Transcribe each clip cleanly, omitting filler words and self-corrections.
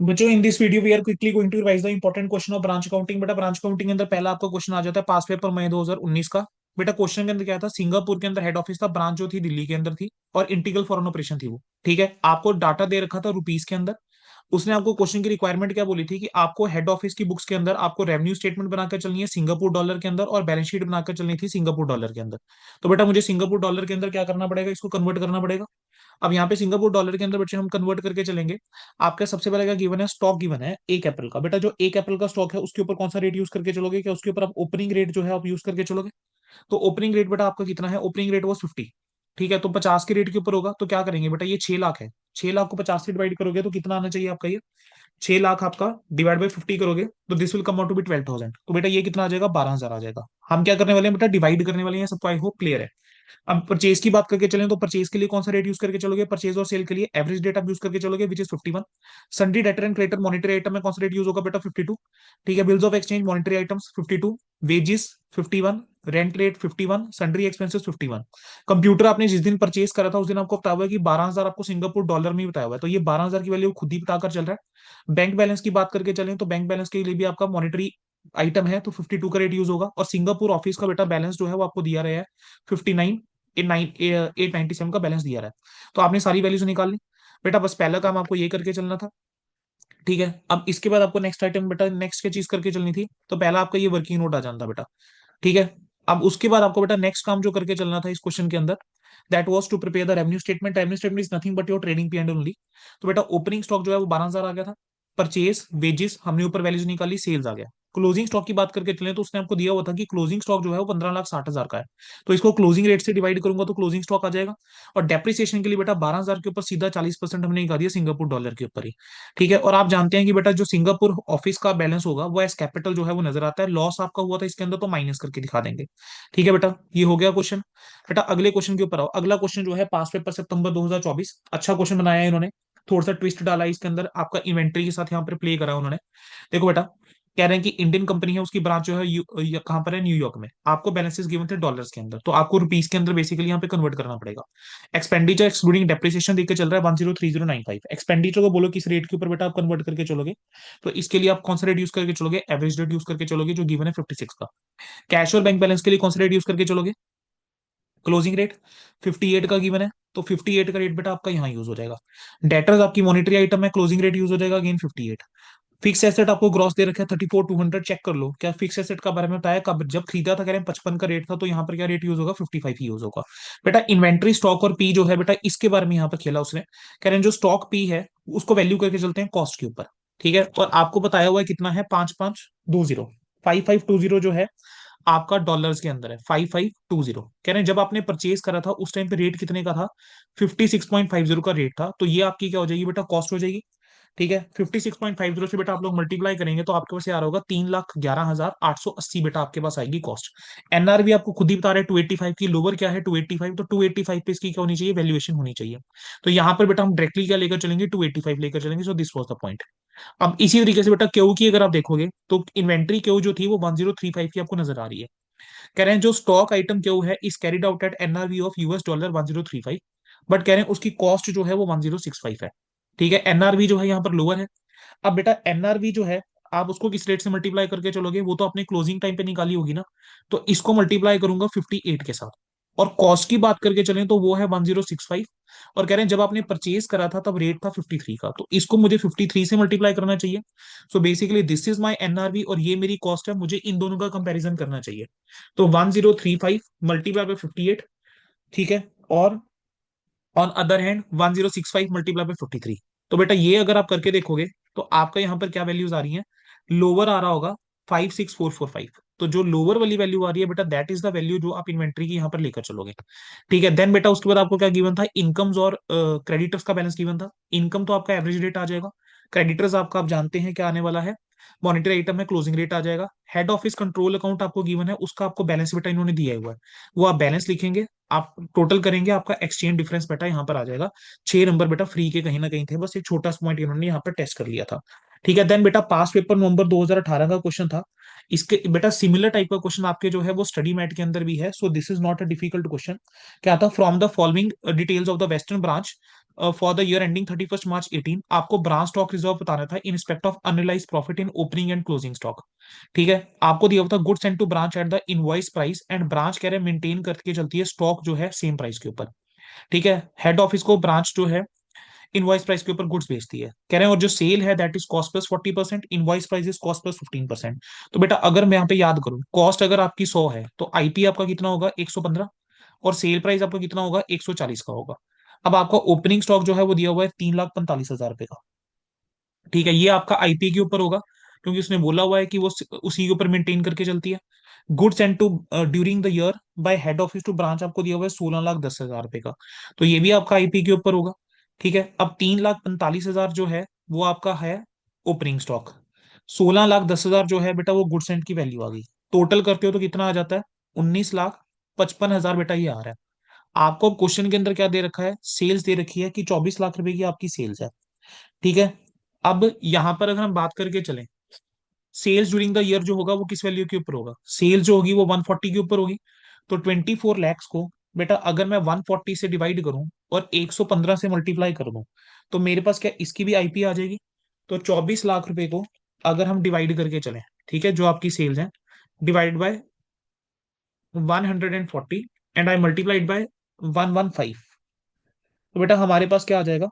बच्चों in this video we are quickly going to revise the important question of branch counting. बेटा branch counting के अंदर पहला आपका क्वेश्चन आ जाता है पास पेपर मई 2019 का। बेटा क्वेश्चन के अंदर क्या था, सिंगापुर के अंदर हेड ऑफिस था, ब्रांच जो थी दिल्ली के अंदर थी और इंटीग्रल फॉरेन ऑपरेशन थी वो। ठीक है, आपको डाटा दे रखा था रुपीस के अंदर। उसने आपको क्वेश्चन की रिक्वायरमेंट क्या बोली थी कि आपको हेड ऑफिस की बुक्स के अंदर आपको रेवेन्यू स्टेटमेंट बनाकर चलनी है सिंगापुर डॉलर के अंदर और बैलेंस शीट बनाकर चलनी थी सिंगापुर डॉलर के अंदर। तो बेटा मुझे सिंगापुर डॉलर के अंदर क्या करना पड़ेगा, इसको कन्वर्ट करना पड़ेगा। अब यहाँ पे सिंगापुर डॉलर के अंदर बच्चे हम कन्वर्ट करके चलेंगे। आपका सबसे पहले क्या गिवन है, स्टॉक गिवन है 1 अप्रैल का। बेटा जो 1 अप्रैल का स्टॉक है उसके ऊपर कौन सा रेट यूज करके चलोगे, क्या उसके ऊपर आप ओपनिंग रेट जो है आप यूज करके चलोगे? तो ओपनिंग रेट बेटा आपका कितना है, ओपनिंग रेट वो 50। ठीक है, तो 50 के रेट के ऊपर होगा तो क्या करेंगे बेटा, ये 6 लाख है, 6 लाख को 50 से डिवाइड करोगे तो कितना आना चाहिए आपका, ये 6 लाख आपका डिवाइड बाई 50 करोगे तो this will come out to be 12,000। तो बेटा ये कितना आ जाएगा, 12,000 आ जाएगा। हम क्या करने वाले हैं बेटा, डिवाइड करने वाले हैं, सबको आई होप क्लियर है। अब परचेज की बात करके चलें तो परचेज के लिए कौन सा रेट यूज करके चलोगे, परचेज और सेल के लिए एवरेज रेट आप यूज करके चलोगे which is 51। सन्डी debtor and creditor monetary item में कौन सा रेट यूज होगा बेटा, 52। ठीक है, bills of exchange monetary items 52, wages 51, rent rate 51, sundry expenses 51। Computer आपने जिस दिन परचेज करा था उस दिन आपको बताया हुआ है कि 12,000 आपको सिंगापुर डॉलर में ही बताया हुआ है, तो ये 12,000 की वैल्यू खुद ही बताकर चल रहा है। बैंक बैलेंस की बात करके चलें तो बैंक बैलेंस के लिए भी आपका मॉनिटरी आइटम है तो 52 का रेट यूज होगा और सिंगापुर ऑफिस का बेटा बैलेंस जो है वो आपको दिया रहा है 59, 897 का बैलेंस दिया रहा है। तो आपने सारी वैल्यूज निकाल ली। बेटा बस पहला काम आपको ये करके चलना था। ठीक है, अब इसके बाद आपको नेक्स्ट आइटम बेटा नेक्स्ट क्या चीज करके चलनी थी, तो पहला आपका ये वर्किंग नोट आ जाता बेटा। ठीक है, अब उसके बाद आपको बेटा नेक्स्ट काम जो करके चलना था इस क्वेश्चन के अंदर, that was to prepare the revenue statement. Revenue statement is nothing but your trading P and only. तो बेटा ओपनिंग स्टॉक जो है वो 12,000 आ गया था, परचेज वेजेस हमने ऊपर वैल्यूज निकाली, सेल्स आ गया। क्लोजिंग स्टॉक की बात करके चले तो उसने आपको दिया हुआ था कि क्लोजिंग स्टॉक जो है वो 15,60,000 का है। तो इसको क्लोजिंग रेट से डिवाइड करूंगा तो क्लोजिंग स्टॉक आ जाएगा। और डेप्रिसिएशन के लिए बेटा 12,000 के ऊपर सीधा 40% हमने निकाल दिया सिंगापुर डॉलर के ऊपर ही। ठीक है, और आप जानते हैं कि बेटा जो सिंगापुर ऑफिस का बैलेंस होगा वो एज कैपिटल जो है वो नजर आता है, लॉस आपका हुआ था इसके अंदर तो माइनस करके दिखा देंगे। ठीक है बेटा, ये हो गया क्वेश्चन। बेटा अगले क्वेश्चन के ऊपर आओ। अगला क्वेश्चन जो है पास पेपर सितंबर 2024, अच्छा क्वेश्चन बनाया है इन्होंने, थोड़ा सा ट्विस्ट डाला है इसके अंदर, आपका इन्वेंट्री के साथ यहाँ पर प्ले करा उन्होंने। देखो बेटा, कह रहे हैं कि इंडियन कंपनी है, उसकी ब्रांच जो है कहाँ पर है, न्यूयॉर्क में। आपको बैलेंसेस गिवन थे डॉलर्स के अंदर, तो आपको रुपीस के अंदर बेसिकली यहाँ पे कन्वर्ट करना पड़ेगा। एक्सपेंडिचर एक्सक्लूडिंग डेप्रिसिएशन देकर चल रहा है 103095। एक्सपेंडिचर को बोलो किस रेट के ऊपर बेटा आप कन्वर्ट करके चलोगे, तो इसके लिए आप कौन सा रेट यूज करके चलोगे, एवरेज रेट यूज करके चलोगे जो गिवन है 56 का। कैश और बैंक बैलेंस के लिए कौन सा रेट यूज करके चलोगे, क्लोजिंग रेट 58 का गिवन है, तो 58 का रेट बेटा आपका यहाँ यूज हो जाएगा। डेटर्स आपकी मॉनिटरी आइटम है, क्लोजिंग रेट यूज हो जाएगा अगेन 58। फिक्स एसेट आपको ग्रॉस दे रखा है 34,200, चेक कर लो क्या फिक्स एसेट का बारे में बताया, कब जब खरीदा था कह रहे हैं 55 का रेट था, तो यहाँ पर क्या रेट यूज होगा, 55 ही यूज होगा। बेटा इन्वेंट्री स्टॉक और पी जो है बेटा इसके बारे में यहाँ पर खेला उसने। कह रहे हैं जो स्टॉक पी है उसको वैल्यू करके चलते हैं कॉस्ट के ऊपर। ठीक है, और आपको बताया हुआ है कितना है, 5520, 5520 जो है आपका डॉलर्स के अंदर है, 5520। कह रहे हैं जब आपने परचेज करा था उस टाइम पे रेट कितने का था, 56.50 का रेट था, तो ये आपकी क्या हो जाएगी बेटा, कॉस्ट हो जाएगी। ठीक है, 56.50 से बेटा आप लोग मल्टीप्लाई करेंगे तो आपके पास ये आ रहा होगा 3,11,880 बेटा आपके पास आएगी कॉस्ट। एनआरवी आपको खुद ही बता रहे हैं 285 की, लोअर क्या है 285, तो 285 पे इसकी क्या होनी चाहिए, वैल्यूएशन होनी चाहिए। तो यहाँ पर बेटा हम डायरेक्टली क्या लेकर चलेंगे, 285 लेकर चलेंगे, so this was the point. अब इसी तरीके से बेटा क्यू की अगर आप देखोगे तो इन्वेंट्री क्यू जो थी वो 1035 की आपको नजर आ रही है। कह रहे हैं जो स्टॉक आइटम क्यू है इस carried out at NRV of US dollar 1035, but कह रहे हैं उसकी कॉस्ट जो है वो 1065 है। ठीक है, एनआरवी जो है यहाँ पर लोअर है। अब बेटा एनआरवी जो है आप उसको किस रेट से मल्टीप्लाई करके चलोगे, वो तो आपने क्लोजिंग टाइम पे निकाली होगी ना, तो इसको मल्टीप्लाई करूंगा 58 के साथ। और कॉस्ट की बात करके चलें तो वो है 1065। और कह रहे हैं जब आपने परचेज करा था तब रेट था 53 का, तो इसको मुझे 53 से मल्टीप्लाई करना चाहिए। So basically this is my NRV और ये मेरी कॉस्ट है, मुझे इन दोनों का कंपैरिजन करना चाहिए। तो 1035 मल्टीप्लाई बाय 58। ठीक है, और on other hand 1065 multiply by 53। तो बेटा ये अगर आप करके देखोगे तो आपका यहाँ पर क्या वैल्यूज आ रही हैं, लोअर आ रहा होगा 56445। तो जो लोअर वाली वैल्यू आ रही है बेटा दैट इज द वैल्यू जो आप इन्वेंट्री की यहाँ पर लेकर चलोगे। ठीक है, देन बेटा उसके बाद आपको क्या गिवन था, इनकम्स और क्रेडिटर्स का बैलेंस गिवन था। इनकम तो आपका एवरेज रेट आ जाएगा, क्रेडिटर्स आपका आप जानते हैं क्या आने वाला है, मॉनिटरी आइटम है, क्लोजिंग रेट आ जाएगा। हेड ऑफिस कंट्रोल अकाउंट आपको गिवन है, उसका आपको बैलेंस बेटा इन्होंने दिया हुआ है, वो आप बैलेंस लिखेंगे, आप टोटल करेंगे, आपका एक्सचेंज डिफरेंस बेटा यहाँ पर आ जाएगा। 6 नंबर बेटा फ्री के कहीं ना कहीं थे, बस एक छोटा सा पॉइंट इन्होंने यहाँ पर टेस्ट कर लिया था। ठीक है, देन बेटा पास पेपर नवंबर 2018 का क्वेश्चन था। इसके बेटा सिमिलर टाइप का क्वेश्चन आपके जो है वो स्टडी मैट के अंदर भी है, so this is not a difficult question. क्या था, from the following details of the western branch for the year ending 31 March 2018 आपको ब्रांच स्टॉक रिजर्व बताना था in respect of unrealise profit in opening and closing stock. ठीक है, आपको दिया हुआ था goods send to branch at the invoice price, and branch कह रहे मेंटेन करके चलती है स्टॉक जो है सेम प्राइस के ऊपर। ठीक है, हेड ऑफिस को ब्रांच जो है इनवॉइस प्राइस के ऊपर गुड्स बेचती है, कह रहे हैं, और जो सेल है that is cost plus 40%, invoice price is cost plus 15%। तो बेटा अगर मैं यहाँ पे याद करूं, कॉस्ट अगर आपकी 100 है तो आईपी आपका कितना होगा 115, और सेल प्राइस आपका कितना होगा 140 का होगा। अब आपका ओपनिंग स्टॉक जो है वो दिया हुआ है 3,45,000 रुपए का। ठीक है, ये आपका आईपी के ऊपर होगा, क्योंकि उसने बोला हुआ है कि वो उसी के ऊपर मेंटेन करके चलती है। Goods and to during the year by head office to branch आपको दिया हुआ है 16,10,000 रुपए का, तो ये भी आपका आईपी के ऊपर होगा। ठीक है, अब 3,45,000 जो है वो आपका है ओपनिंग स्टॉक, 16,10,000 जो है बेटा वो गुड्स एंड की वैल्यू आ गई। टोटल करते हो तो कितना आ जाता है, 19,55,000 बेटा ये आ रहा है। आपको क्वेश्चन के अंदर क्या दे रखा है, सेल्स दे रखी है कि 24 लाख रुपए की आपकी सेल्स है। ठीक है, अब यहां पर अगर हम बात करके चलें, सेल्स ड्यूरिंग द ईयर जो होगा वो किस वैल्यू के ऊपर होगा, सेल्स जो होगी वो 140 के ऊपर होगी। तो 24 लैक्स को बेटा अगर मैं 140 से डिवाइड करूं और 115 से मल्टीप्लाई कर दूं, तो मेरे पास क्या इसकी भी आईपी आ जाएगी। तो 24 लाख रुपए को अगर हम डिवाइड करके चलें, ठीक है, जो आपकी सेल्स है, divide by 140 and I multiplied by 115, तो बेटा हमारे पास क्या आ जाएगा,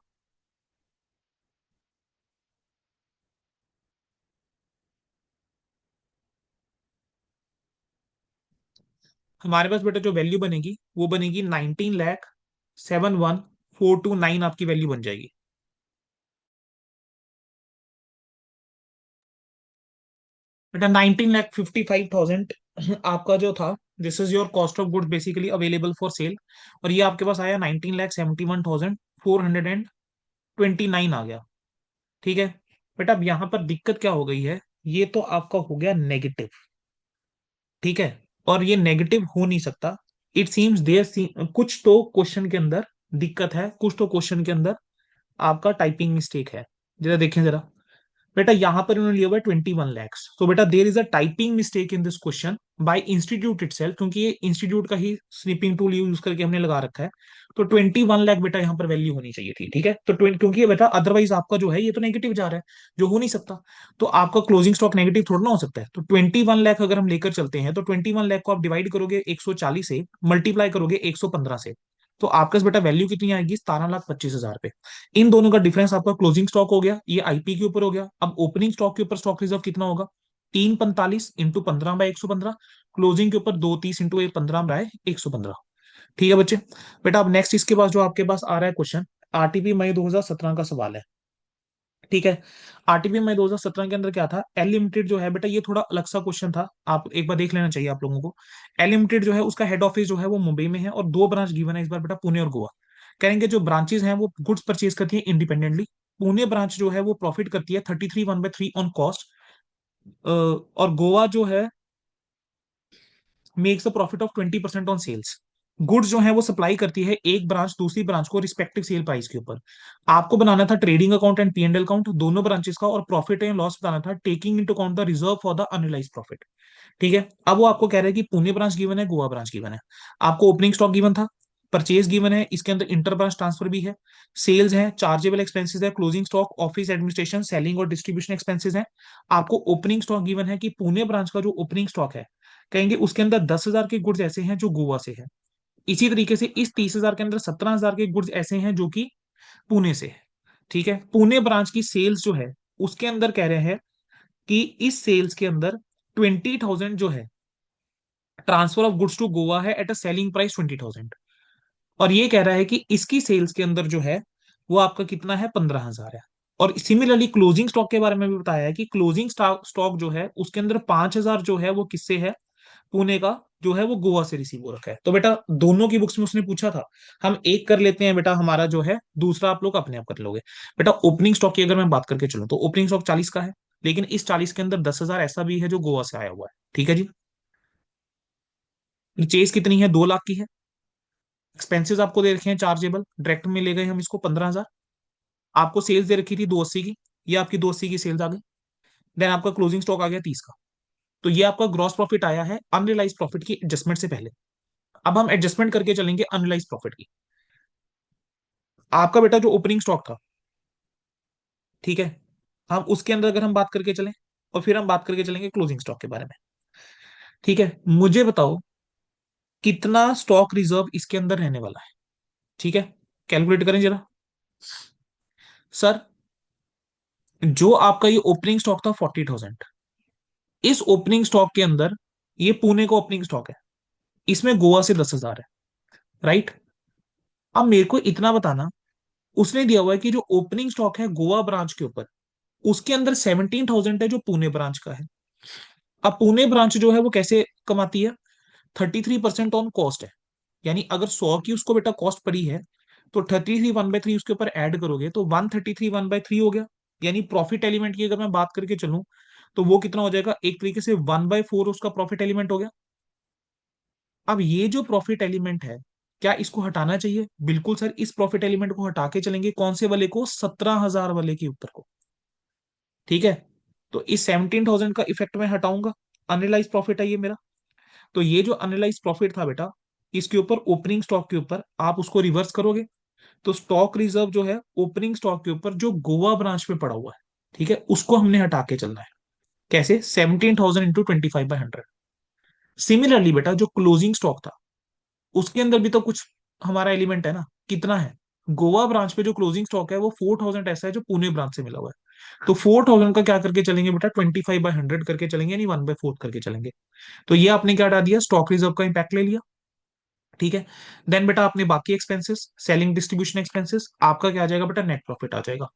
हमारे पास बेटा जो वैल्यू बनेगी वो बनेगी 19,71,429 आपकी वैल्यू बन जाएगी। बेटा 19,55,000 आपका जो था, this is your cost of good basically available for sale, और ये आपके पास आया 19,71,429 आ गया। ठीक है, बेटा अब यहां पर दिक्कत क्या हो गई है, ये तो आपका हो गया नेगेटिव। ठीक है, और ये नेगेटिव हो नहीं सकता, इट सीम्स देयर कुछ तो क्वेश्चन के अंदर दिक्कत है, कुछ तो क्वेश्चन के अंदर आपका टाइपिंग मिस्टेक है। जरा देखें जरा, बेटा यहां पर इन्होंने लिया हुआ है 21 लैक्स, तो बेटा there is a typing mistake in this question by institute itself, क्योंकि ये इंस्टीट्यूट का ही स्निपिंग टूल यूज करके हमने लगा रखा है। तो 21 लाख बेटा यहाँ पर वैल्यू होनी चाहिए थी। ठीक है, तो क्योंकि ये बेटा अदरवाइज आपका जो है ये तो नेगेटिव जा रहा है, जो हो नहीं सकता। तो आपका क्लोजिंग स्टॉक नेगेटिव थोड़ा ना हो सकता है। तो 21 लाख अगर हम लेकर चलते हैं, तो 21 लाख को आप डिवाइड करोगे 140 से, मल्टीप्लाई करोगे 115 से, तो आपका बेटा वैल्यू कितनी आएगी, 17,25,000 पे। इन दोनों का डिफरेंस आपका क्लोजिंग स्टॉक हो गया, ये आईपी के ऊपर हो गया। अब ओपनिंग स्टॉक के ऊपर स्टॉक रिजर्व कितना होगा, 345 इंटू 15/115, क्लोजिंग के ऊपर 230 इंटू 15/115। ठीक है बच्चे, बेटा अब नेक्स्ट इसके पास जो आपके पास आ रहा है क्वेश्चन, आरटीपी मई 2017 का सवाल है। ठीक है, आरटीपी मई 2017 के अंदर क्या था, एल लिमिटेड जो है बेटा ये थोड़ा अलग सा क्वेश्चन था, आप एक बार देख लेना चाहिए आप लोगों को। एल लिमिटेड जो है उसका हेड ऑफिस जो है वो मुंबई में है, और दो ब्रांच गिवन है इस बार बेटा, पुणे और गोवा। कहेंगे जो ब्रांचेस हैं वो गुड्स परचेज करती है इंडिपेंडेंटली। पुणे ब्रांच जो है वो प्रॉफिट करती है 33 1/3 ऑन कॉस्ट, और गोवा जो है makes a profit of 20% on sales. Goods जो है वो सप्लाई करती है एक ब्रांच दूसरी ब्रांच को रिस्पेक्टिव सेल प्राइस के ऊपर। आपको बनाना था trading account and P and account दोनों ब्रांचेस का, और प्रॉफिट एंड लॉस बताना था taking into account the reserve for the unrealise profit. ठीक है, अब वो आपको कह रहा है कि पुणे ब्रांच गिवन है, गोवा ब्रांच गिवन है। आपको ओपनिंग स्टॉक गिवन था, परचेज गिवन है, इसके अंदर इंटर ब्रांच ट्रांसफर भी है, सेल्स है, चार्जेबल एक्सपेंसेस है, closing stock, office administration, selling और डिस्ट्रीब्यूशन एक्सपेंसेस है। आपको ओपनिंग स्टॉक गिवन है कि पुणे ब्रांच का जो ओपनिंग स्टॉक है, कहेंगे उसके अंदर 10,000 के गुड्स ऐसे हैं जो गोवा से है। इसी तरीके से इस 30,000 के अंदर 17,000 के गुड्स ऐसे हैं जो कि पुणे से है। ठीक है, पुणे ब्रांच की सेल्स जो है उसके अंदर कह रहे हैं कि इस सेल्स के अंदर 20,000 जो है transfer of goods to Goa है एट अ सेलिंग प्राइस 20,000, और ये कह रहा है कि इसकी सेल्स के अंदर जो है वो आपका कितना है, 15,000 है। और सिमिलरली क्लोजिंग स्टॉक के बारे में भी बताया है कि क्लोजिंग स्टॉक जो है उसके अंदर 5,000 जो है वो किससे है, पुणे का जो है वो गोवा से रिसीव हो रखा है। तो बेटा दोनों की बुक्स में उसने पूछा था, हम एक कर लेते हैं बेटा, हमारा जो है दूसरा आप लोग अपने आप कर लोगे। बेटा ओपनिंग स्टॉक की अगर मैं बात करके चलूं तो ओपनिंग स्टॉक 40 का है, लेकिन इस 40 के अंदर 10,000 ऐसा भी है जो गोवा से आया हुआ है। ठीक है जी, परचेज कितनी है, 2 लाख की है। एक्सपेंसेस आपको दे रखे हैं चार्जेबल, डायरेक्ट में ले गए हम इसको 15,000। आपको सेल्स दे रखी थी 280 की, ये आपकी 280 की सेल्स आ गई। देन आपका क्लोजिंग स्टॉक आ गया 30 का। तो ये आपका ग्रॉस प्रॉफिट आया है अनरियलाइज प्रॉफिट की एडजस्टमेंट से पहले। अब हम एडजस्टमेंट करके चलेंगे अनरियलाइज प्रॉफिट की। आपका बेटा जो ओपनिंग स्टॉक था, ठीक है, हम उसके अंदर अगर हम बात करके चलें, और फिर हम बात करके चलेंगे क्लोजिंग स्टॉक के बारे में। ठीक है, मुझे बताओ कितना स्टॉक रिजर्व इसके अंदर रहने वाला है। ठीक है, कैलकुलेट करें जरा। सर, जो आपका ये ओपनिंग स्टॉक था 40,000, इस ओपनिंग स्टॉक के अंदर ये पुणे का ओपनिंग स्टॉक है, इसमें गोवा से 10,000 है, राइट। अब मेरे को इतना बताना, उसने दिया हुआ है कि जो ओपनिंग स्टॉक है गोवा ब्रांच के ऊपर, उसके अंदर 17,000 है जो पुणे ब्रांच का है। अब पुणे ब्रांच जो है वो कैसे कमाती है, 33% ऑन कॉस्ट है। यानी अगर 100 की उसको बेटा कॉस्ट पड़ी है, तो 33 1/3 उसके ऊपर ऐड करोगे तो 133 1/3 हो गया। यानी प्रॉफिट एलिमेंट की अगर मैं बात करके चलूं, तो वो कितना हो जाएगा, एक तरीके से 1/4 उसका प्रॉफिट एलिमेंट हो गया। अब ये जो प्रॉफिट एलिमेंट है, क्या इसको हटाना चाहिए? बिल्कुल सर, इस प्रॉफिट एलिमेंट को हटा के चलेंगे, कौन से वाले को, 17,000 वाले के ऊपर को। ठीक है, तो इस 17,000 का इफेक्ट मैं हटाऊंगा, अनरियलाइज प्रॉफिट है ये मेरा। तो ये जो अनरियलाइज प्रॉफिट था बेटा, इसके ऊपर ओपनिंग स्टॉक के ऊपर आप उसको रिवर्स करोगे, तो स्टॉक रिजर्व जो है ओपनिंग स्टॉक के ऊपर जो गोवा ब्रांच में पड़ा हुआ है, ठीक है, उसको हमने हटा के चलना है। कैसे, 17,000 इंटू 25/100। सिमिलरली बेटा जो क्लोजिंग स्टॉक था, उसके अंदर भी तो कुछ हमारा एलिमेंट है ना, कितना है, गोवा ब्रांच पे जो क्लोजिंग स्टॉक है वो 4,000 ऐसा है जो पुणे ब्रांच से मिला हुआ है। तो 4,000 का क्या करके चलेंगे बेटा, 25/100 करके चलेंगे, यानी 1/4 करके चलेंगे। तो ये आपने क्या हटा दिया, स्टॉक रिजर्व का इंपैक्ट ले लिया। ठीक है, देन बेटा आपने बाकी एक्सपेंसेस, सेलिंग डिस्ट्रीब्यूशन एक्सपेंसेस, आपका क्या आ जाएगा बेटा, नेट प्रॉफिट आ जाएगा।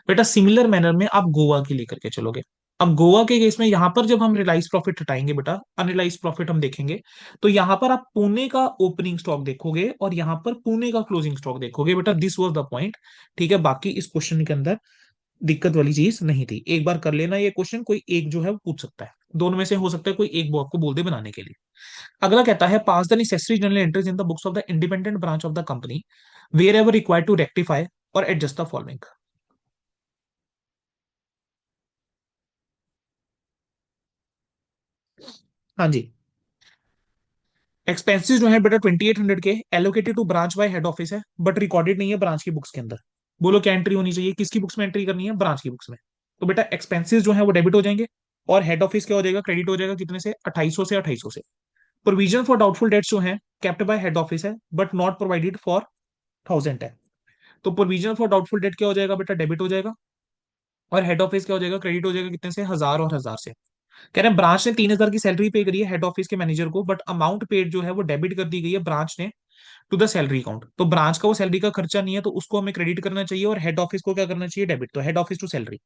बेटा सिमिलर मैनर में आप गोवा की लेकर के चलोगे। अब गोवा के केस में यहां पर जब हम रियलाइज प्रॉफिट हटाएंगे बेटा, अनरियलाइज प्रॉफिट हम देखेंगे, तो यहां पर आप पुणे का ओपनिंग स्टॉक देखोगे और यहां पर पुणे का क्लोजिंग स्टॉक देखोगे। बेटा दिस वाज द पॉइंट। ठीक है, बाकी इस क्वेश्चन के अंदर दिक्कत वाली चीज नहीं थी। एक बार कर लेना ये क्वेश्चन, कोई एक जो है वो पूछ सकता है, दोनों में से हो सकता है कोई एक वो आपको बोल दे बनाने के लिए। अगला कहता है, pass the necessary journal entries in the books of the independent branch of the company wherever required to rectify और एडजस्ट द फॉलोइंग। हाँ जी, एक्सपेंसेस जो है बेटा 2800 के allocated to branch by head office है, बट रिकॉर्डेड नहीं है ब्रांच की बुक्स के अंदर। बोलो क्या एंट्री होनी चाहिए, किसकी बुक्स में एंट्री करनी है, ब्रांच की बुक्स में। तो बेटा एक्सपेंसेस जो है वो डेबिट हो जाएंगे, और हेड ऑफिस क्या हो जाएगा, क्रेडिट हो जाएगा, कितने से, 2800 से, 2800 से। प्रोविजन फॉर डाउटफुल डेट्स जो है केप्ट बाय हेड ऑफिस है, बट नॉट प्रोवाइडेड फॉर 1000 है। तो प्रोविजन फॉर डाउटफुल डेट क्या हो जाएगा बेटा, डेबिट हो जाएगा, और हेड ऑफिस क्या हो जाएगा, क्रेडिट हो जाएगा, कितने से, 1000 और 1000 से। कह रहे हैं ब्रांच ने 3,000 की सैलरी पे करी है हेड ऑफिस के मैनेजर को, बट अमाउंट पेड जो है वो डेबिट कर दी गई है ब्रांच ने टू द सैलरी अकाउंट। तो ब्रांच का वो सैलरी का खर्चा नहीं है, तो उसको हमें क्रेडिट करना चाहिए, और हेड ऑफिस को क्या करना चाहिए, डेबिट। तो head office to salary.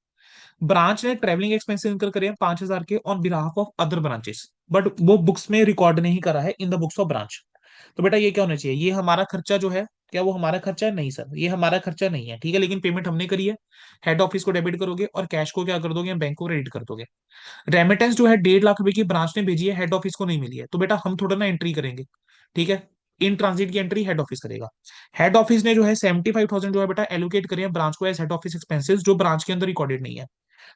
Branch ने ट्रेवलिंग एक्सपेंसेस इनकर करे हैं 5,000 के on behalf of other branches, but वो बुक्स में रिकॉर्ड नहीं करा है in the books of branch. तो बेटा ये क्या होना चाहिए, ये हमारा खर्चा जो है, क्या वो हमारा खर्चा है, नहीं सर ये हमारा खर्चा नहीं है। ठीक है, लेकिन पेमेंट हमने करी है, हेड ऑफिस को डेबिट करोगे और कैश को क्या कर दोगे, बैंक को क्रेडिट कर दोगे। रेमिटेंस जो है 1.5 लाख रुपए की ब्रांच ने भेजी है, हेड ऑफिस को नहीं मिली है, तो बेटा हम थोड़ा ना एंट्री करेंगे। ठीक है, इन ट्रांजिट की एंट्री हेड ऑफिस करेगा। हेड ऑफिस ने जो है 75,000 जो है बेटा एलोकेट करे हैं ब्रांच को एज हेड ऑफिस एक्सपेंसेस, जो ब्रांच के अंदर रिकॉर्डेड नहीं है।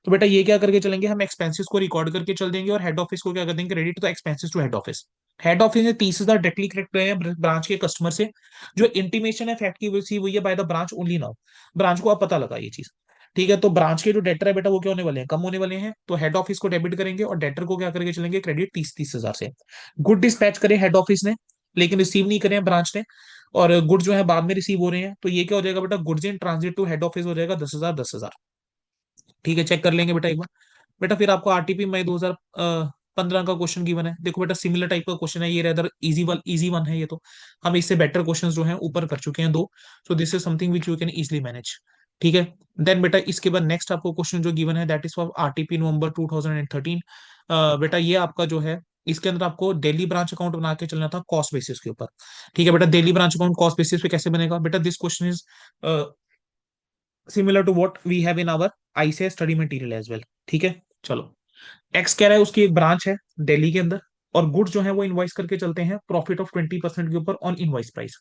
तो बेटा ये क्या करके चलेंगे, हम एक्सपेंसेस को रिकॉर्ड करके चल देंगे, और हेड ऑफिस को क्या कर देंगे, क्रेडिट, तो expenses to head office. Head office ने 30,000 डायरेक्टली कलेक्ट करे हैं ब्रांच के कस्टमर से, जो इंटीमेशन है फैक्ट की रिसीव हुई है by the branch only now. Branch को अब पता लगा ये चीज। ठीक है, तो ब्रांच के जो डेटर है बेटा वो क्या होने वाले हैं, कम होने वाले हैं, तो हेड ऑफिस को डेबिट करेंगे और डेटर को क्या करके चलेंगे, क्रेडिट 30,000 से। गुड डिस्पैच करे हेड ऑफिस ने, लेकिन रिसीव नहीं करे ब्रांच ने, और गुड जो है बाद में रिसीव हो रहे हैं, तो ये क्या हो जाएगा बेटा, goods in transit to head office हो जाएगा 10,000 10,000। ठीक है, चेक कर लेंगे बेटा एक बार। बेटा फिर आपको आरटीपी मई 2015 का क्वेश्चन गिवन है। देखो बेटा सिमिलर टाइप का क्वेश्चन है ये, रेदर इजी वन है ये तो। हम इससे बेटर क्वेश्चंस जो हैं ऊपर कर चुके हैं दो। सो this is something which you can easily manage. ठीक है, देन बेटा इसके बाद नेक्स्ट आपको क्वेश्चन जो गिवन है दैट इज फॉर आरटीपी नवंबर 2013। बेटा ये आपका जो है, इसके अंदर आपको डेली ब्रांच अकाउंट बना के चलना था कॉस्ट बेसिस के ऊपर। ठीक है बेटा, daily branch account cost basis पे कैसे बनेगा बेटा, this question is similar to what we have in our ICI study material as well. ठीक है, चलो। एक्स कह रहा है उसकी एक ब्रांच है दिल्ली के अंदर, और गुड्स जो है वो इनवाइस करके चलते हैं प्रॉफिट ऑफ 20% के ऊपर on invoice price.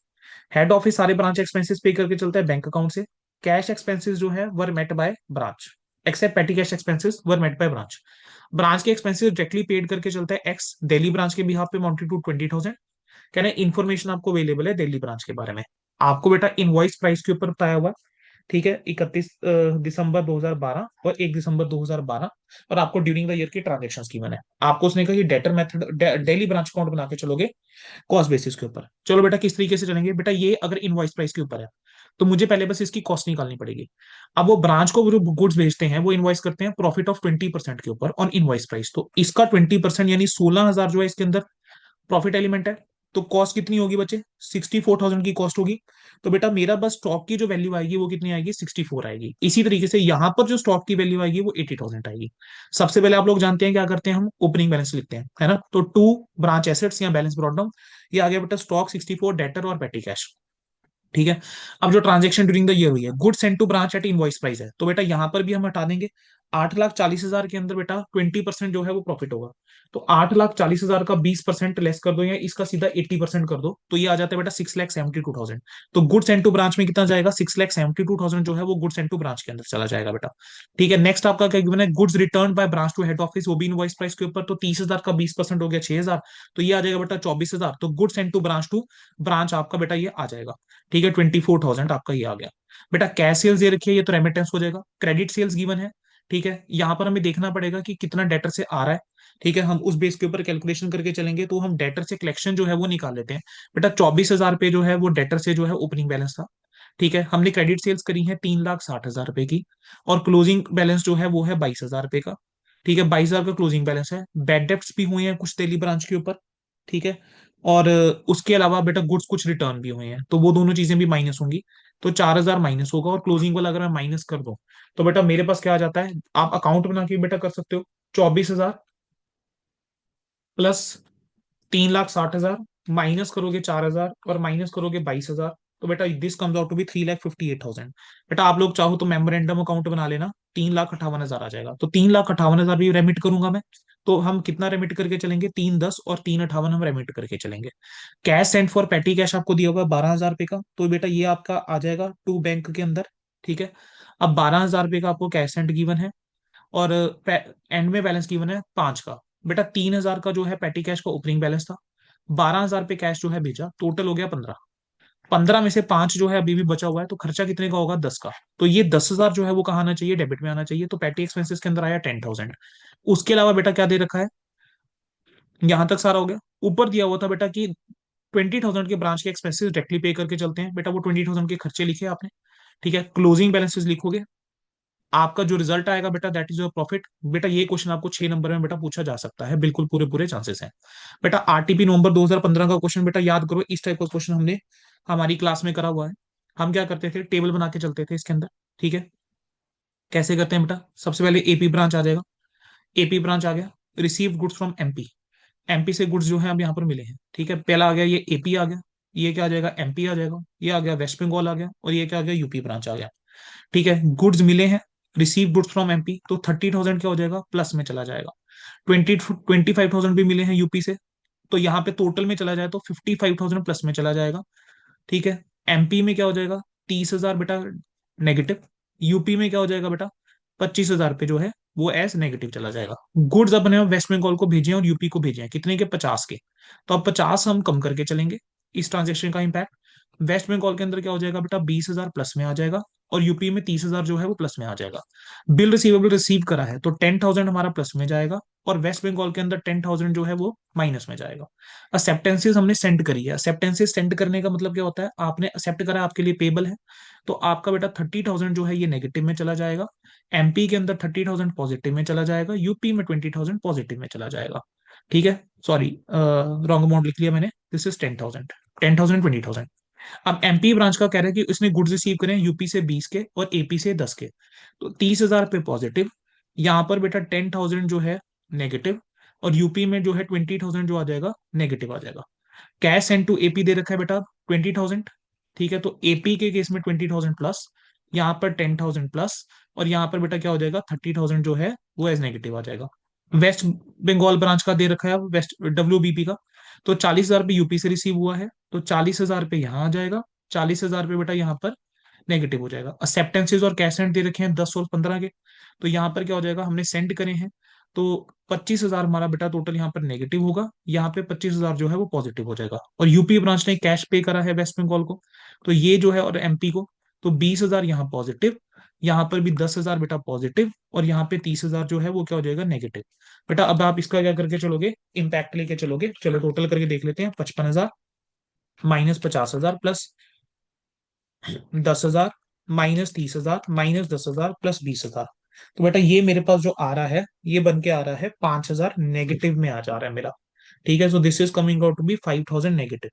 Head office सारे ब्रांच एक्सपेंसेस पे करके चलता है बैंक अकाउंट से। कैश एक्सपेंसेस जो है were met by branch, except petty cash expenses were met by branch. Branch के एक्सपेंसेस डायरेक्टली पेड करके चलता है एक्स दिल्ली ब्रांच के बिहाफ पे, अमाउंटेड टू 20,000। कहना है इन्फॉर्मेशन आपको अवेलेबल है दिल्ली ब्रांच के बारे में। आपको बेटा इनवॉइस प्राइस के ऊपर बताया हुआ है, ठीक है, 31 दिसंबर 2012 और 1 दिसंबर 2012, और आपको ड्यूरिंग द ईयर की ट्रांजेक्शन गिवन है। आपको उसने कहा कि debtor method daily branch account बना के चलोगे कॉस्ट बेसिस के ऊपर। चलो बेटा किस तरीके से चलेंगे बेटा, ये अगर इनवॉइस प्राइस के ऊपर है तो मुझे पहले बस इसकी कॉस्ट निकालनी पड़ेगी। अब वो ब्रांच को जो गुड्स बेचते हैं वो इनवॉइस करते हैं प्रॉफिट ऑफ 20% के ऊपर ऑन इनवॉइस प्राइस, तो इसका 20% यानी 16,000 जो है इसके अंदर प्रॉफिट एलिमेंट है। तो कॉस्ट कितनी होगी बच्चे, 64,000 की कॉस्ट होगी। तो बेटा मेरा बस स्टॉक की जो वैल्यू आएगी वो कितनी आएगी, 64 आएगी। इसी तरीके से यहां पर जो स्टॉक की वैल्यू आएगी वो 80,000 आएगी। सबसे पहले आप लोग जानते हैं क्या करते हैं, हम ओपनिंग बैलेंस लिखते हैं, है ना। तो टू ब्रांच एसेट्स या बैलेंस ब्रॉट डाउन, ये आ गया बेटा स्टॉक 64, डेटर और पेटी कैश, ठीक है। अब जो ट्रांजेक्शन ड्यूरिंग द ईयर हुई है, good send to branch at invoice price है, तो बेटा यहां पर भी हम हटा देंगे। 8,40,000 के अंदर बेटा 20% जो है वो प्रॉफिट होगा। तो 8,40,000 का 20% लेस कर दो या इसका सीधा 80% कर दो, तो ये आ जाता है बेटा 6,72,000। तो गुड सेंड टू ब्रांच में कितना जाएगा, 6,72,000 जो है वो गुड सेंड टू ब्रांच के अंदर चला जाएगा बेटा। ठीक है, नेक्स्ट आपका क्या गिवन है, goods return by branch to head office, वो भी इनवॉइस प्राइस के ऊपर, तो 30,000 का 20% हो गया 6,000, तो ये आ जाएगा बेटा 24,000। तो गुड सेंड टू ब्रांच आपका बेटा ये आ जाएगा, ठीक है, 24,000 आपका ये आ गया। बेटा कैश सेल्स ये रखिए, ये तो रेमिटेंस हो जाएगा। क्रेडिट सेल्स गिवन है, ठीक है, यहां पर हमें देखना पड़ेगा कि कितना डेटर से आ रहा है, ठीक है, हम उस बेस के ऊपर कैलकुलेशन करके चलेंगे, तो हम डेटर से कलेक्शन जो है वो निकाल लेते हैं। बेटा 24,000 पे जो है वो डेटर से जो है ओपनिंग बैलेंस था, ठीक है। हमने क्रेडिट सेल्स करी है 3,60,000 रुपए की, और क्लोजिंग बैलेंस जो है वो है 22,000 रुपए का, ठीक है, 22,000 का क्लोजिंग बैलेंस है। बैड डेप्ट भी हुए हैं कुछ तेली ब्रांच के ऊपर, ठीक है, और उसके अलावा बेटा गुड्स कुछ रिटर्न भी हुए हैं, तो वो दोनों चीजें भी माइनस होंगी। तो 4,000 माइनस होगा, और क्लोजिंग वाला अगर मैं माइनस कर दूं तो बेटा मेरे पास क्या आ जाता है, आप अकाउंट बना के बेटा कर सकते हो। 24,000 प्लस 3,60,000, माइनस करोगे 4,000 और माइनस करोगे 22,000, तो बेटा this comes out to be 3,58,000। बेटा आप लोग चाहो तो मेमोरेंडम अकाउंट बना लेना, 3,58,000 आ जाएगा। तो 3,58,000 भी रेमिट करूंगा मैं। तो हम कितना रेमिट करके चलेंगे, 3,10 और 3,58 हम रेमिट करके चलेंगे। कैश सेंड फॉर पेटी कैश आपको दिया हुआ है 12,000 रुपए का, तो बेटा ये आपका आ जाएगा टू बैंक के अंदर, ठीक है। अब 12,000 रुपए का आपको कैश सेंड गिवन है, और एंड में बैलेंस गिवन है 5 का। बेटा 3,000 का जो है पेटी कैश का ओपनिंग बैलेंस था, 12,000 पे कैश जो है भेजा, टोटल हो गया 15। 15 में से 5 जो है अभी भी बचा हुआ है, तो खर्चा कितने का होगा, 10 का। तो ये 10,000 जो है वो कहाँ आना चाहिए, डेबिट में आना चाहिए, तो पेटी एक्सपेंसेस के अंदर आया 10,000। उसके अलावा बेटा क्या दे रखा है, यहां तक सारा हो गया। ऊपर दिया हुआ था बेटा कि 20,000 के ब्रांच के एक्सपेंसेस डायरेक्टली पे करके चलते हैं, बेटा वो 20,000 के खर्चे लिखे आपने, ठीक है। क्लोजिंग बैलेंसेस लिखोगे, आपका जो रिजल्ट आएगा बेटा दैट इज योर प्रॉफिट। बेटा ये क्वेश्चन आपको 6 नंबर में बेटा पूछा जा सकता है, बिल्कुल पूरे पूरे चांसेस हैं। बेटा आरटीपी नवंबर 2015 का क्वेश्चन बेटा याद करो, इस टाइप का क्वेश्चन हमने हमारी क्लास में करा हुआ है। हम क्या करते थे, टेबल बना के चलते थे इसके अंदर, ठीक है। कैसे करते हैं बेटा, सबसे पहले एपी ब्रांच आ जाएगा, एपी ब्रांच आ गया, receive goods from MP, MP से गुड्स जो है अब यहाँ पर मिले हैं, ठीक है। पहला आ गया ये एपी आ गया, ये क्या आ जाएगा, एमपी आ जाएगा, ये आ गया वेस्ट बंगाल आ गया, और ये क्या आ गया, यूपी ब्रांच आ गया, ठीक है। गुड्स मिले हैं, रिसीव गुड्स फ्रॉम एमपी, तो 30,000 क्या हो जाएगा, प्लस में चला जाएगा। 25,000 भी मिले हैं यूपी से, तो यहाँ पे टोटल में चला जाए तो 55,000 प्लस में चला जाएगा, ठीक है। एमपी में क्या हो जाएगा, 30,000 बेटा नेगेटिव, यूपी में क्या हो जाएगा बेटा, 25,000 पे जो है वो एज नेगेटिव चला जाएगा। गुड्स अपने वेस्ट बंगाल को भेजे और यूपी को भेजे हैं, कितने के, 50 के। तो अब 50 हम कम करके चलेंगे, इस ट्रांजेक्शन का इम्पैक्ट वेस्ट बंगाल के अंदर क्या हो जाएगा बेटा, 20,000 प्लस में आ जाएगा, और यूपी में 30,000 जो है वो प्लस में आ जाएगा। बिल रिसीवेबल रिसीव करा है तो 10,000 हमारा प्लस में जाएगा, और वेस्ट बंगाल के अंदर 10,000 जो है वो माइनस में जाएगा। एक्सेप्टेंसेस हमने सेंड करी है, एक्सेप्टेंसेस सेंड करने का मतलब क्या होता है, आपने एक्सेप्ट करा, आपके लिए पेबल है, तो आपका बेटा 30,000 जो है ये नेगेटिव में चला जाएगा। एमपी के अंदर 30,000 पॉजिटिव में चला जाएगा, यूपी में 20,000 पॉजिटिव में चला जाएगा, ठीक है। सॉरी, रॉन्ग अमाउंट लिख लिया मैंने, दिस इज 10,000, 10,000 20,000। अब एमपी ब्रांच का कह रहा है कि इसने गुड्स रिसीव करे यूपी से 20 के और एपी से 10 के, तो 30,000 पे पॉजिटिव, यहाँ पर बेटा 10,000 जो है नेगेटिव, और यूपी में जो है 20,000 जो आ जाएगा नेगेटिव आ जाएगा। कैश सेंड टू एपी दे रखा है बेटा 20,000, ठीक है, तो एपी के केस में 20,000 प्लस, यहाँ पर 10,000 प्लस, और यहाँ पर बेटा क्या हो जाएगा, 30,000 जो है वो एज नेगेटिव आ जाएगा। वेस्ट बंगाल ब्रांच का दे रखा है अब वेस्ट डब्ल्यूबीपी का, तो 40,000 पे यूपी से रिसीव हुआ है, तो 40,000 पे यहाँ आ जाएगा, 40,000 पे बेटा यहाँ पर नेगेटिव हो जाएगा। एक्सेप्टेंसेज और कैश सेंड दे रखे हैं 10 और 15 के, तो यहाँ पर क्या हो जाएगा, हमने सेंड करे हैं तो 25,000 हमारा बेटा टोटल यहाँ पर नेगेटिव होगा, यहाँ पे 25,000 जो है वो पॉजिटिव हो जाएगा। और यूपी ब्रांच ने कैश पे करा है वेस्ट बंगाल को, तो ये जो है, और एमपी को, तो 20,000 यहाँ पॉजिटिव, यहाँ पर भी 10,000 बेटा पॉजिटिव, और यहाँ पे 30,000 जो है वो क्या हो जाएगा, नेगेटिव। बेटा अब आप इसका क्या करके चलोगे, इम्पैक्ट लेके चलोगे। चलो टोटल करके देख लेते हैं। 55,000 minus 50,000 plus 10,000 minus 30,000 minus 10,000 plus 20,000। तो बेटा ये मेरे पास जो आ रहा है, ये बन के आ रहा है 5,000 नेगेटिव में आ जा रहा है मेरा। ठीक है, so this is coming out to be 5,000 negative.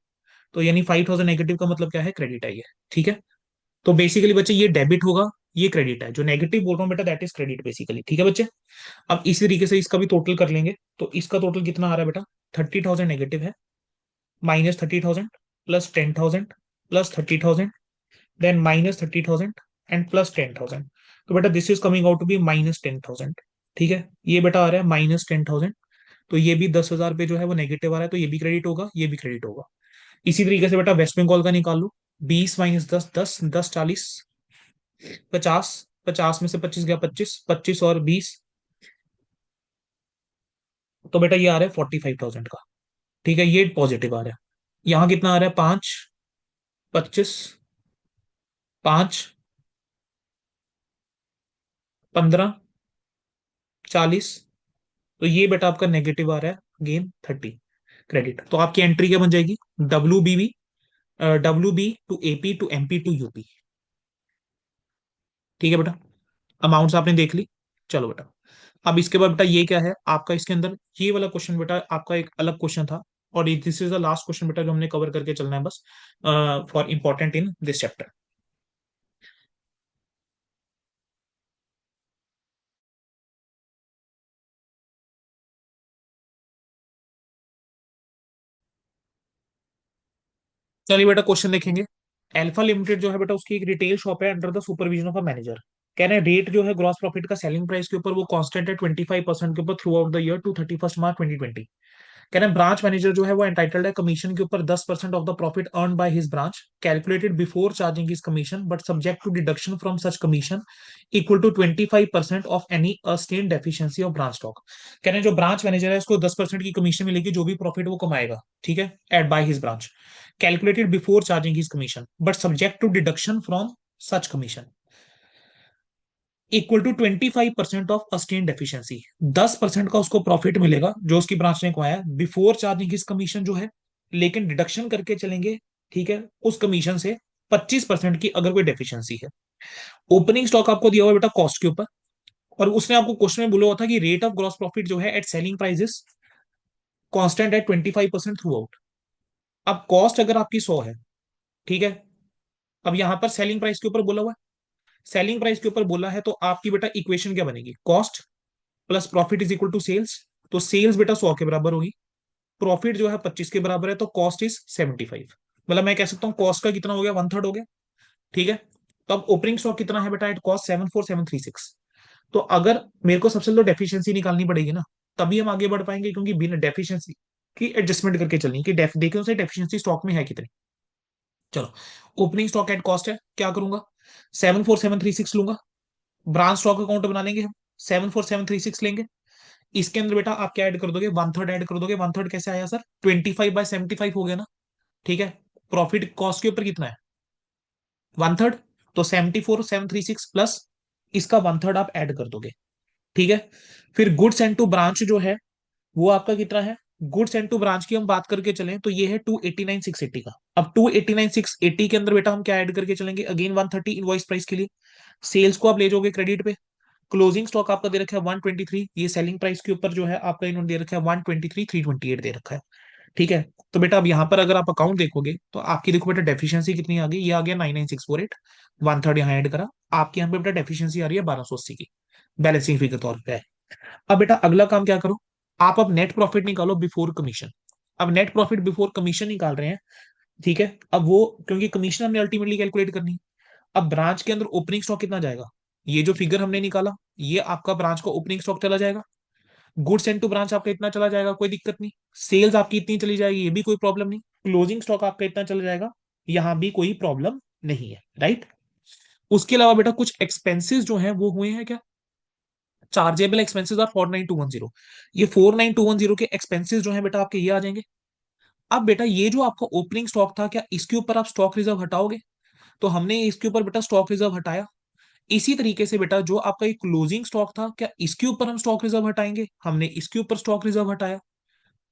तो यानी 5,000 नेगेटिव का मतलब क्या है, क्रेडिट आई है। ठीक है, तो बेसिकली बच्चे ये डेबिट होगा, ये क्रेडिट है। जो नेगेटिव बोल रहा हूँ बेटा, दैट इज क्रेडिट बेसिकली। ठीक है बच्चे, अब इसी तरीके से इसका भी टोटल कर लेंगे। तो इसका टोटल कितना आ रहा है बेटा, 30,000 नेगेटिव है, minus 30,000 plus 10,000 plus 30,000, then minus 30,000 and plus 10,000। तो बेटा this is coming out to be minus 10,000। ठीक है, ये बेटा आ रहा है माइनस 10,000। तो ये भी 10,000 पे जो है वो नेगेटिव आ रहा है, तो ये भी क्रेडिट होगा, ये भी क्रेडिट होगा। इसी तरीके से बेटा वेस्ट बंगाल का निकाल लो। 20 माइनस 10, 10, 10 40, 50, 50 में से 25 गया, 25, 25 और 20, तो बेटा ये आ रहा है 45,000 का। ठीक है, ये पॉजिटिव आ रहा है। यहाँ कितना आ रहा है, 5, 25, 5, 15, 40, तो ये बेटा आपका नेगेटिव आ रहा है गेन 30 क्रेडिट। तो आपकी एंट्री क्या बन जाएगी, W B to AP to MP to UP. ठीक है बेटा, अमाउंट्स आपने देख ली। चलो बेटा, अब इसके बाद बेटा ये क्या है आपका, इसके अंदर ये वाला क्वेश्चन बेटा आपका एक अलग क्वेश्चन था। और this is the last question बेटा जो हमने कवर करके चलना है बस, for important in this chapter. चलिए बेटा क्वेश्चन देखेंगे। अल्फा लिमिटेड जो है बेटा, उसकी एक रिटेल शॉप है under the supervision of a manager. कह रहे हैं रेट जो है ग्रॉस प्रॉफिट का सेलिंग प्राइस के ऊपर वो कांस्टेंट है 25% के ऊपर throughout the year to 31 March 2020। कह रहे हैं ब्रांच मैनेजर जो है वो एंटाइटल्ड है कमीशन के ऊपर 10% of the profit earn by his branch, calculated before charging his commission but subject to deduction from such commission equal to 25% of any ascertained deficiency of branch stock. कह रहे हैं जो ब्रांच मैनेजर है उसको 10% की commission मिलेगी जो भी प्रॉफिट वो कमाएगा। ठीक है, at by his branch, calculated before charging his commission but subject to deduction from such commission equal to 25% of ascertained deficiency. 10% का उसको प्रॉफिट मिलेगा जो उसकी ब्रांच ने कमाया बिफोर चार्जिंग हिज कमीशन जो है, लेकिन डिडक्शन करके चलेंगे। ठीक है, उस कमीशन से 25% की अगर कोई डेफिशिएंसी है। ओपनिंग स्टॉक आपको दिया हुआ बेटा कॉस्ट के ऊपर, और उसने आपको क्वेश्चन में बोला हुआ था कि रेट ऑफ ग्रॉस प्रॉफिट जो है at selling prices constant at 25% throughout. अब कॉस्ट अगर आपकी 100 है, ठीक है, अब यहां पर सेलिंग प्राइस के ऊपर बोला हुआ है, सेलिंग प्राइस के ऊपर बोला है, तो आपकी बेटा इक्वेशन क्या बनेगी, cost plus profit is equal to sales. तो सेल्स बेटा 100 के बराबर होगी, प्रॉफिट जो है 25 के बराबर है, तो कॉस्ट इज 75। मतलब मैं कह सकता हूँ कॉस्ट का कितना हो गया, वन थर्ड हो गया। ठीक है, तो अब ओपनिंग स्टॉक कितना है बेटा एट कॉस्ट, 74736। तो अगर मेरे को सबसे तो डेफिशिएंसी निकालनी पड़ेगी ना, तभी हम आगे बढ़ पाएंगे, क्योंकि बिना डेफिशिएंसी की एडजस्टमेंट करके चलनी कि देखें उसे डेफिशिएंसी स्टॉक में है कितनी। चलो, ओपनिंग स्टॉक एट कॉस्ट है, क्या करूंगा, 74736 लूंगा, ब्रांच स्टॉक अकाउंट बना लेंगे हम, 74736 लेंगे। इसके अंदर बेटा आप क्या ऐड कर दोगे, वन थर्ड ऐड कर दोगे। वन थर्ड कैसे आया सर, 25/75 हो गया ना। ठीक है, प्रॉफिट कॉस्ट के ऊपर कितना है, वन थर्ड, तो 74,736 प्लस इसका वन थर्ड आप ऐड कर दोगे। ठीक है, फिर गुड्स एंड टू ब्रांच जो है वो आपका कितना है, गुड्स एंड टू ब्रांच की हम बात करके चलें तो ये है 289,680 का। अब 289,680 के अंदर बेटा हम क्या ऐड करके चलेंगे, अगेन 130 इनवॉइस प्राइस के लिए। सेल्स को आप ले जाओगे क्रेडिट पे, क्लोजिंग स्टॉक आपका दे रखा है 123, ये सेलिंग प्राइस के ऊपर जो है आपका इन्होंने दे रखा है 123,328 दे रखा है। ठीक है, तो बेटा अब यहाँ पर अगर आप अकाउंट देखोगे तो आपकी देखो बेटा डेफिशिएंसी कितनी आ गई, ये आ गया 99648, वन थर्ड यहाँ ऐड करा, आपके यहाँ पे बेटा डेफिशिएंसी आ रही है 1280 की, बैलेंसिंग फी के तौर पे है। अब बेटा अगला काम क्या करो, आप अब नेट प्रॉफिट निकालो बिफोर कमीशन। अब नेट प्रॉफिट बिफोर कमीशन निकाल रहे हैं। ठीक है, अब वो क्योंकि कमीशन हमने अल्टीमेटली कैलकुलेट करनी है। अब ब्रांच के अंदर ओपनिंग स्टॉक कितना जाएगा, ये जो फिगर हमने निकाला ये आपका ब्रांच का ओपनिंग स्टॉक चला जाएगा। गुड्स एंड टू ब्रांच आपका इतना चला जाएगा, कोई दिक्कत नहीं। सेल्स आपकी इतनी चली जाएगी, ये भी कोई प्रॉब्लम नहीं। क्लोजिंग स्टॉक आपका इतना चला जाएगा, यहां भी कोई प्रॉब्लम नहीं है, राइट। उसके अलावा बेटा कुछ एक्सपेंसेस जो हैं वो हुए हैं क्या, चार्जेबल एक्सपेंसेस आर 49210। ये 49210 के एक्सपेंसेस जो है बेटा आपके ये आ जाएंगे। अब बेटा ये जो आपका ओपनिंग स्टॉक था, क्या इसके ऊपर आप स्टॉक रिजर्व हटाओगे? तो हमने इसके ऊपर बेटा स्टॉक रिजर्व हटाया। इसी तरीके से बेटा जो आपका एक क्लोजिंग स्टॉक था, क्या इसके ऊपर हम स्टॉक रिजर्व हटाएंगे? हमने इसके ऊपर स्टॉक रिजर्व हटाया।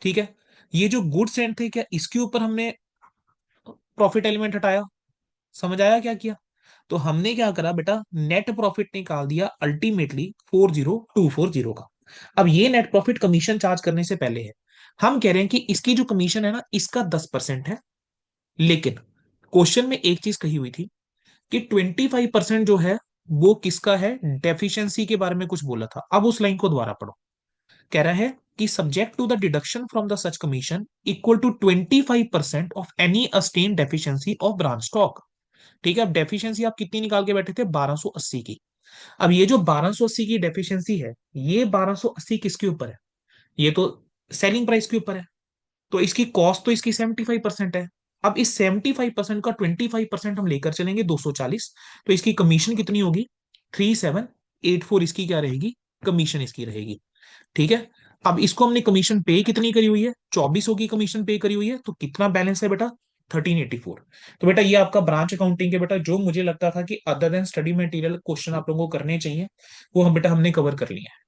ठीक है। ये जो गुड्स एंड थे, क्या इसके ऊपर हमने प्रॉफिट एलिमेंट हटाया? समझ आया क्या किया? तो हमने क्या करा बेटा, नेट प्रॉफिट निकाल दिया अल्टीमेटली 40240 का। अब ये नेट प्रॉफिट कमीशन चार्ज करने से पहले है। हम कह रहे हैं कि इसकी जो कमीशन है ना, इसका 10% है। लेकिन क्वेश्चन में एक चीज कही हुई थी कि 25% जो है वो किसका है, डेफिशिएंसी के बारे में कुछ बोला था। अब उस लाइन को दोबारा पढ़ो। कह रहा है कि subject to the deduction from the such commission equal to 25% of any ascertained deficiency of branch stock. ठीक है। अब डेफिशिएंसी आप कितनी निकाल के बैठे थे, 1280 की। अब ये जो 1280 की डेफिशिएंसी है, ये 1280 किसके ऊपर है? ये तो सेलिंग प्राइस के ऊपर है। तो इसकी कॉस्ट तो इसकी 75% है। अब इस 75% का 25% हम लेकर चलेंगे 240। तो इसकी कमीशन कितनी होगी, 3784 इसकी क्या रहेगी, कमीशन इसकी रहेगी। ठीक है। अब इसको हमने कमीशन पे कितनी करी हुई है, 2400 की कमीशन पे करी हुई है। तो कितना बैलेंस है बेटा, 1384। तो बेटा ये आपका ब्रांच अकाउंटिंग के बेटा जो मुझे लगता था कि other than study material question आप लोगों को करने चाहिए, वो हम बेटा हमने कवर कर लिए हैं।